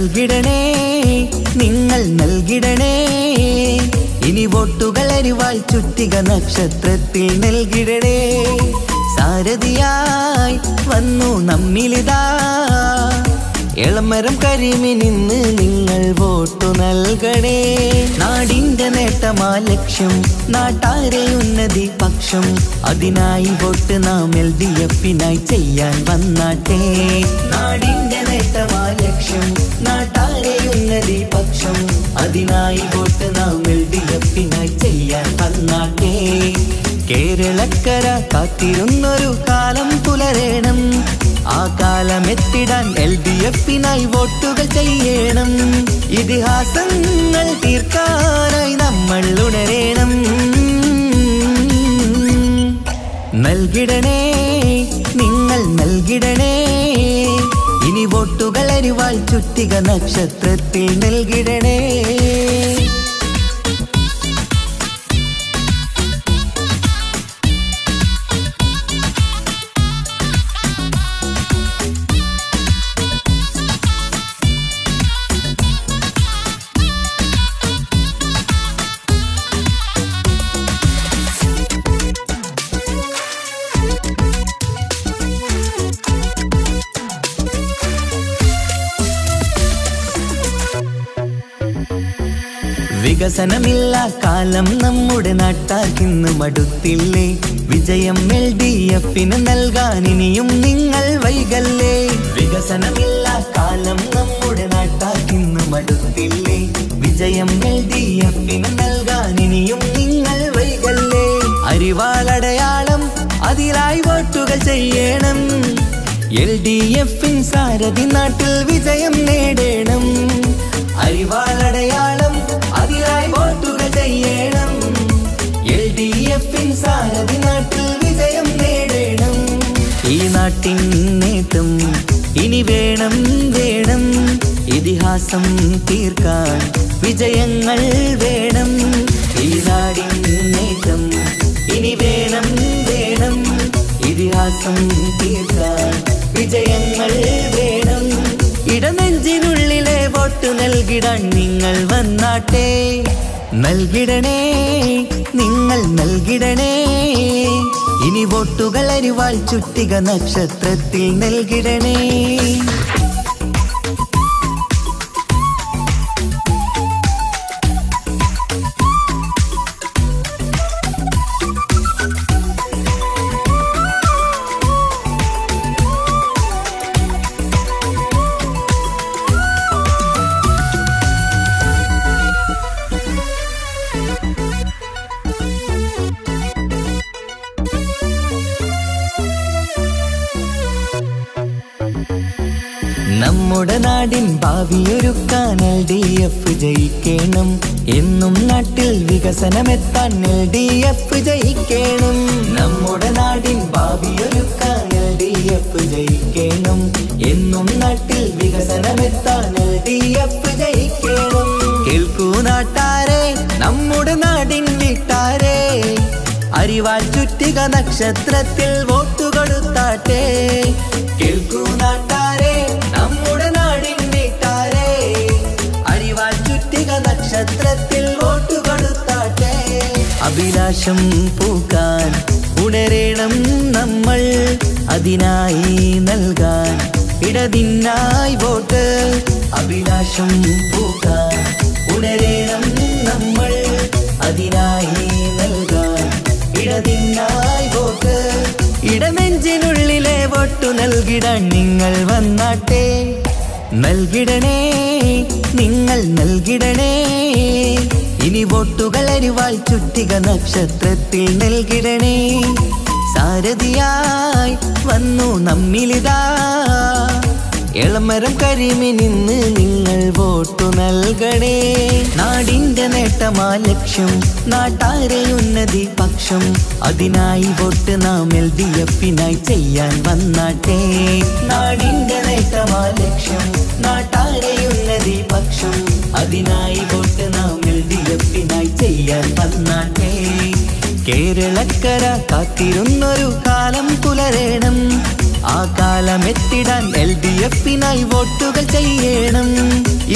നൽകിടണേ നിങ്ങൾ നൽകിടണേ ഇനി വോട്ടുകൾ അരിവാൾ ചുറ്റിക നക്ഷത്രത്തിൽ നൽകിടണേ സാരഥിയായി വന്നു നമ്മിലിതാ എളമരം കരിമിനിന്ന് നിങ്ങൾ വോട്ടു നൽകണേ നാടിന്റെ നേട്ടമാ ലക്ഷ്യം നാട്ടാരെ ഉന്നതി പക്ഷം അതിനായി വോട്ട് നാം LDFനായി ചെയ്യാൻ വന്നാട്ടെ നാടിന്റെ നേട്ടമാ ലക്ഷ്യം നാട്ടാരെ ഉന്നതി പക്ഷം അതിനായി വോട്ട് നാം LDFനായി ചെയ്യാൻ വന്നാട്ടെ കേരളക്കര കാത്തിരുന്നൊരു കാലം പുലരേണം ആ കാലമെത്തിടാൻ LDFനായി വോട്ടുകൾ ചെയ്യണം ഇതിഹാസങ്ങൾ തീർക്കാനായി നമ്മൾ ഉണരേണം നൽകിടണേ നിങ്ങൾ നൽകിടണേ ഇനി വോട്ടുകൾ അരിവാൾ ചുറ്റിക നക്ഷത്രത്തിൽ നൽകിടണേ വികസനമില്ല കാലം നമ്മുടെ നാട്ടാർക്കിന്ന് മടുത്തില്ലേ വിജയം LDFന് നൽകാൻ ഇനിയും നിങ്ങൾ വൈകല്ലേ വികസനമില്ല കാലം നമ്മുടെ നാട്ടാർക്കിന്ന് മടുത്തില്ലേ വിജയം LDFന് നൽകാൻ ഇനിയും നിങ്ങൾ വൈകല്ലേ അരിവാളടയാളം അതിലായി വോട്ടുകൾ ചെയ്യണം LDFൻ സാരഥി നാട്ടിൽ വിജയം നേടണം അരിവാളടയാളം അതിലായി വോട്ടുകൾ ചെയ്യണം LDFൻ സാരഥി നാട്ടിൽ വിജയം നേടണം ഈ നാട്ടിൻ നേട്ടം ഇനി വേണം വേണം ഇതിഹാസം തീർക്കാൻ വിജയങ്ങൾ വേണം ഈ നാടിൻ നേട്ടം ഇനി വേണം വേണം ഇതിഹാസം തീർക്കാൻ വിജയങ്ങൾ വേണം ഇടനെഞ്ചിനുള്ളിലെ വോട്ട് നൽകിടാൻ നിങ്ങൾ വന്നാട്ടെ നൽകിടണേ നിങ്ങൾ നൽകിടണേ ഇനി വോട്ടുകൾ അരിവാൾ ചുറ്റിക നക്ഷത്രത്തിൽ നൽകിടണേ നമ്മുടെ നാടിൻ ഭാവിയൊരുക്കാൻ LDF ജയിക്കണം എന്നും നാട്ടിൽ വികസനമെത്താൻ LDF ജയിക്കണം നമ്മുടെ നാടിൻ ഭാവിയൊരുക്കാൻ LDF ജയിക്കണം എന്നും നാട്ടിൽ വികസനമെത്താൻ LDF ജയിക്കണം കേൾക്കൂ നാട്ടാരെ നമ്മുടെ നാടിൻ വീട്ടാരെ അരിവാൾ ചുറ്റിക നക്ഷത്രത്തിൽ വോട്ടു കൊടുത്താട്ടെ കേൾക്കൂ നാട്ടാരെ നമ്മുടെ നാടിൻ വീട്ടാരെ അരിവാൾ ചുറ്റിക നക്ഷത്രത്തിൽ വോട്ടു കൊടുത്താട്ടെ അഭിലാഷം പൂക്കാൻ ഉണരേണം നമ്മൾ അതിനായി നൽകാൻ ഇടതിനായി വോട്ട് അഭിലാഷം പൂക്കാൻ ഉണരേണം നമ്മൾ അതിനായി നൽകാൻ ഇടതിനായി വോട്ട് ഇടനെഞ്ചിനുള്ളിലെ വോട്ടു നൽകിടാൻ നിങ്ങൾ വന്നാട്ടെ നൽകിടണേ നിങ്ങൾ നൽകിടണേ ഇനി വോട്ടുകൾ അരിവാൾ ചുറ്റിക നക്ഷത്രത്തിൽ നൽകിടണേ സാരഥിയായി വന്നു നമ്മിലിതാ എളമരം കരിമിനിന്ന് നിങ്ങൾ വോട്ടു നൽകണേ നാടിന്റെ നേട്ടമാ ലക്ഷ്യം നാട്ടാരെ ഉന്നതി പക്ഷം അതിനായി വോട്ട് നാം LDFനായി ചെയ്യാൻ വന്നാട്ടെ നാടിന്റെ നേട്ടമാ ലക്ഷ്യം നാട്ടാരെ ഉന്നതി പക്ഷം അതിനായി വോട്ട് നാം LDFനായി ചെയ്യാൻ വന്നാട്ടെ കേരളക്കര കാത്തിരുന്നൊരു കാലം പുലരേണം ആ കാലമെത്തിടാൻ LDF-നായി വോട്ടുകൾ ചെയ്യണം.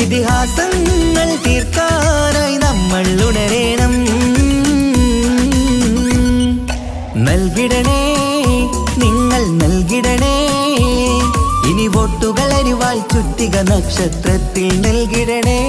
ഇതിഹാസങ്ങൾ തീർക്കാനായി നമ്മൾ ഉണരണം. നൽകിടണേ, നിങ്ങൾ നൽകിടണേ, ഇനി വോട്ടുകൾ അരിവാൾ ചുറ്റിക നക്ഷത്രത്തിൽ നൽകിടണേ.